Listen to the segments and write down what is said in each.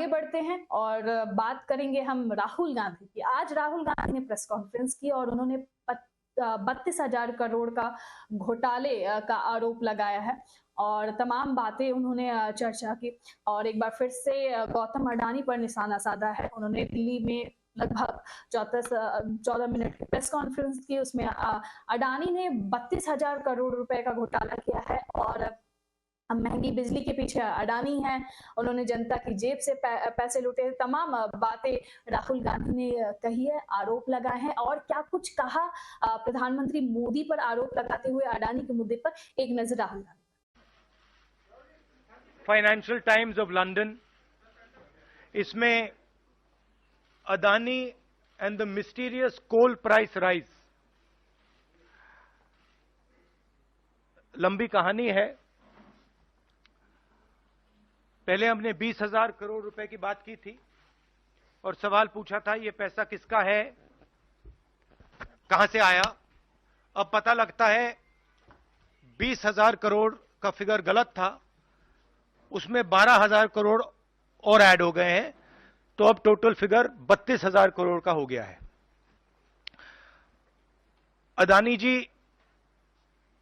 आगे बढ़ते हैं और बात करेंगे हम राहुल गांधी की। आज राहुल गांधी ने प्रेस कॉन्फ्रेंस की और उन्होंने 32,000 करोड़ का घोटाले का आरोप लगाया है और तमाम बातें उन्होंने चर्चा की और एक बार फिर से गौतम अडानी पर निशाना साधा है। उन्होंने दिल्ली में लगभग 14 मिनट की प्रेस कॉन्फ्रेंस की, उसमें अडानी ने 32,000 करोड़ रुपए का घोटाला किया है और महंगी बिजली के पीछे अडानी है। उन्होंने जनता की जेब से पैसे लूटे, तमाम बातें राहुल गांधी ने कही है, आरोप लगाए हैं और क्या कुछ कहा प्रधानमंत्री मोदी पर आरोप लगाते हुए अडानी के मुद्दे पर। एक नजर Rahul Gandhi. Financial Times of London, इसमें Adani and the mysterious coal price rise, लंबी कहानी है। पहले हमने 20,000 करोड़ रुपए की बात की थी और सवाल पूछा था ये पैसा किसका है, कहां से आया। अब पता लगता है 20,000 करोड़ का फिगर गलत था, उसमें 12,000 करोड़ और ऐड हो गए हैं, तो अब टोटल फिगर 32,000 करोड़ का हो गया है। अडानी जी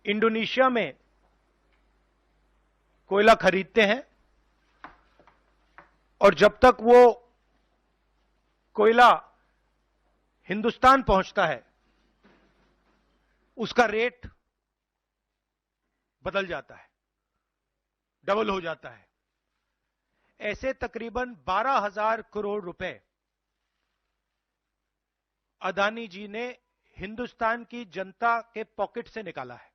इंडोनेशिया में कोयला खरीदते हैं और जब तक वो कोयला हिंदुस्तान पहुंचता है उसका रेट बदल जाता है, डबल हो जाता है। ऐसे तकरीबन 12,000 करोड़ रुपए अडानी जी ने हिंदुस्तान की जनता के पॉकेट से निकाला है।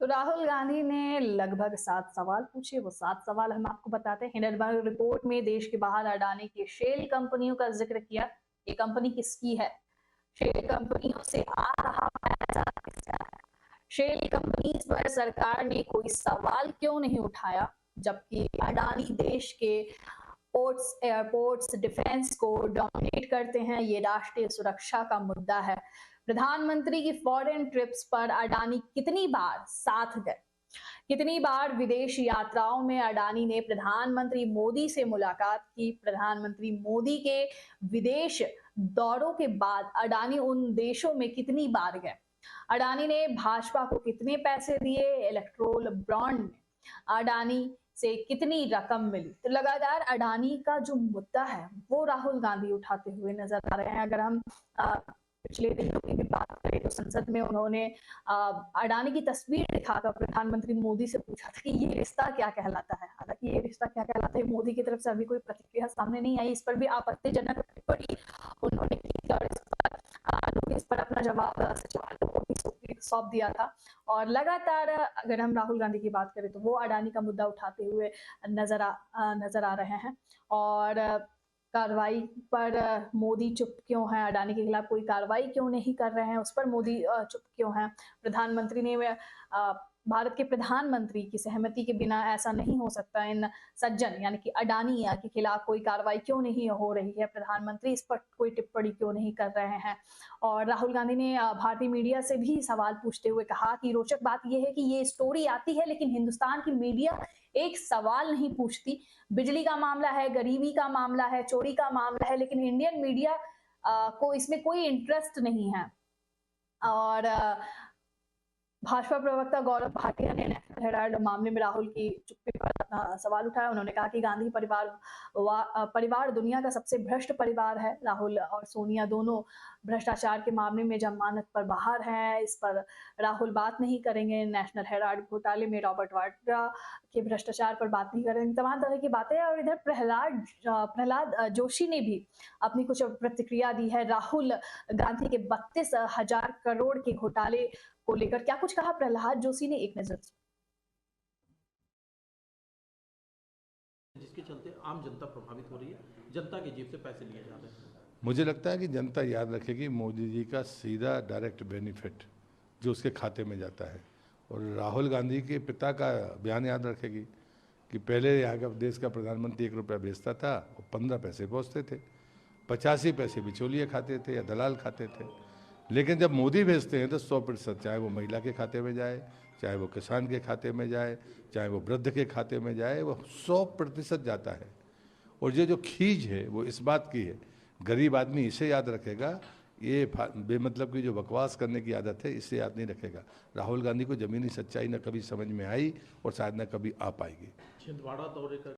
तो राहुल गांधी ने लगभग 7 सवाल पूछे। वो 7 सवाल हम आपको बताते हैं। हिंडनबर्ग रिपोर्ट में देश के बाहर अडानी की शेल कंपनियों का जिक्र किया। ये कंपनी किसकी है? शेल कंपनियों से आ रहा पैसा किसका है? शेल कंपनीज पर सरकार ने कोई सवाल क्यों नहीं उठाया, जबकि अडानी देश के पोर्ट्स, एयरपोर्ट्स, डिफेंस को डोमिनेट करते हैं। ये राष्ट्रीय सुरक्षा का मुद्दा है। प्रधानमंत्री की फॉरेन ट्रिप्स पर अडानी कितनी बार साथ गए? कितनी बार विदेश यात्राओं में अडानी ने प्रधानमंत्री मोदी से मुलाकात की? प्रधानमंत्री मोदी के विदेश दौरों के बाद अडानी उन देशों में कितनी बार गए? अडानी ने भाजपा को कितने पैसे दिए? इलेक्ट्रोल बॉन्ड में अडानी से कितनी रकम मिली? तो लगातार अडानी का जो मुद्दा है वो राहुल गांधी उठाते हुए नजर आ रहे हैं। अगर हम पिछले दिनों की भी बात करें तो संसद में उन्होंने अडानी की तस्वीर दिखाकर प्रधानमंत्री मोदी से पूछा था कि ये रिश्ता क्या कहलाता है। हालांकि ये रिश्ता क्या कहलाता है मोदी की तरफ से अभी कोई प्रतिक्रिया सामने नहीं आई। इस पर भी आपत्तिजनक टिप्पणी उन्होंने की और इस पर अपना जवाब सचिवालय को भी सौंप दिया था। और लगातार अगर हम राहुल गांधी की बात करें तो वो अडानी का मुद्दा उठाते हुए नजर आ रहे हैं। और कार्रवाई पर मोदी चुप क्यों है? अडानी के खिलाफ कोई कार्रवाई क्यों नहीं कर रहे हैं, उस पर मोदी चुप क्यों है? प्रधानमंत्री ने भारत के प्रधानमंत्री की सहमति के बिना ऐसा नहीं हो सकता। इन सज्जन यानी कि अडानी के खिलाफ कोई कार्रवाई क्यों नहीं हो रही है? प्रधानमंत्री इस पर कोई टिप्पणी क्यों नहीं कर रहे हैं? और राहुल गांधी ने भारतीय मीडिया से भी सवाल पूछते हुए कहा कि रोचक बात यह है कि ये स्टोरी आती है लेकिन हिंदुस्तान की मीडिया एक सवाल नहीं पूछती। बिजली का मामला है, गरीबी का मामला है, चोरी का मामला है, लेकिन इंडियन मीडिया को इसमें कोई इंटरेस्ट नहीं है। और भाजपा प्रवक्ता गौरव भाटिया ने नेशनल हेराल्ड मामले में राहुल की चुप्पी पर अपना सवाल उठाया। उन्होंने कहा कि गांधी परिवार दुनिया का सबसे भ्रष्ट परिवार है। राहुल और सोनिया दोनों भ्रष्टाचार के मामले में जमानत पर बाहर हैं, इस पर राहुल बात नहीं करेंगे। नेशनल हेराल्ड घोटाले में रॉबर्ट वाड्रा के भ्रष्टाचार पर बात नहीं करेंगे। तमाम तरह की बातें। और इधर प्रहलाद जोशी ने भी अपनी कुछ प्रतिक्रिया दी है राहुल गांधी के 32,000 करोड़ के घोटाले को लेकर। क्या कुछ कहा प्रहलाद जोशी ने, एक नजर। जिसके चलते आम जनता प्रभावित हो रही है, जनता की जेब से पैसे लिए जा रहे हैं। मुझे लगता है कि जनता याद रखेगी मोदी जी का सीधा डायरेक्ट बेनिफिट जो उसके खाते में जाता है, और राहुल गांधी के पिता का बयान याद रखेगी कि पहले यहाँ का देश का प्रधानमंत्री 1 रुपया बेचता था और 15 पैसे पहुँचते थे, 85 पैसे बिचौलिए खाते थे या दलाल खाते थे। लेकिन जब मोदी भेजते हैं तो 100%, चाहे वो महिला के खाते में जाए, चाहे वो किसान के खाते में जाए, चाहे वो वृद्ध के खाते में जाए, वो 100% जाता है। और ये जो खींच है वो इस बात की है, गरीब आदमी इसे याद रखेगा, ये बेमतलब की जो बकवास करने की आदत है इसे याद नहीं रखेगा। राहुल गांधी को ज़मीनी सच्चाई न कभी समझ में आई और शायद न कभी आ पाएगी। छिंदवाड़ा दौरे का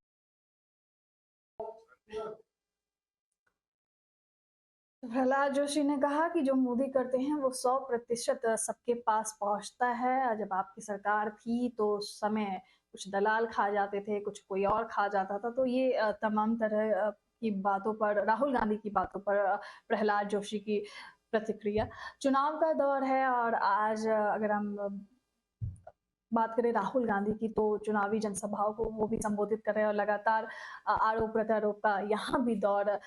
प्रहलाद जोशी ने कहा कि जो मोदी करते हैं वो 100% सबके पास पहुंचता है। जब आपकी सरकार थी तो उस समय कुछ दलाल खा जाते थे, कुछ कोई और खा जाता था। तो ये तमाम तरह की बातों पर, राहुल गांधी की बातों पर प्रहलाद जोशी की प्रतिक्रिया। चुनाव का दौर है और आज अगर हम बात करें राहुल गांधी की तो चुनावी जनसभाओं को वो भी संबोधित कर रहे हैं और लगातार आरोप प्रत्यारोप का यहाँ भी दौर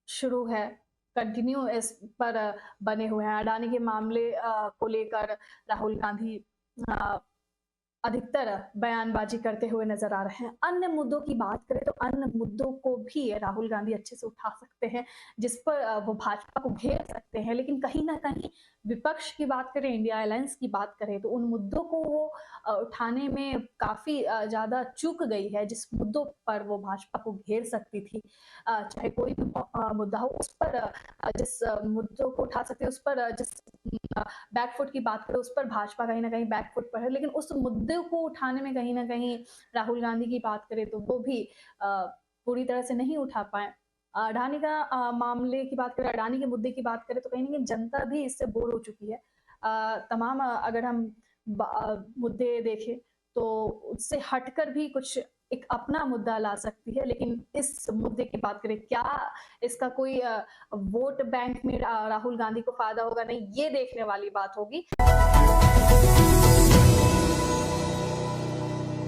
शुरू है, कंटिन्यू इस पर बने हुए हैं। अडानी के मामले को लेकर राहुल गांधी अधिकतर बयानबाजी करते हुए नजर आ रहे हैं। अन्य मुद्दों की बात करें तो अन्य मुद्दों को भी राहुल गांधी अच्छे से उठा सकते हैं, जिस पर वो भाजपा को घेर सकते हैं। लेकिन कहीं ना कहीं विपक्ष की बात करें, इंडिया अलायंस की बात करें तो उन मुद्दों को वो उठाने में काफी ज्यादा चूक गई है। जिस मुद्दों पर वो भाजपा को घेर सकती थी, चाहे कोई भी मुद्दा हो, उस पर जिस मुद्दों को उठा सकते हैं, उस पर जिस बैकफुट की बात करें उस पर भाजपा कहीं ना कहीं बैकफुट पर है। लेकिन उस मुद्दे को उठाने में कहीं ना कहीं राहुल गांधी की बात करें तो वो भी पूरी तरह से नहीं उठा पाए। अडानी का मामले की बात करें, अडानी के मुद्दे की बात करें तो कहीं ना कहीं जनता भी इससे बोर हो चुकी है। तमाम अगर हम मुद्दे देखें तो उससे हटकर भी कुछ एक अपना मुद्दा ला सकती है। लेकिन इस मुद्दे की बात करें, क्या इसका कोई वोट बैंक में राहुल गांधी को फायदा होगा, नहीं, ये देखने वाली बात होगी।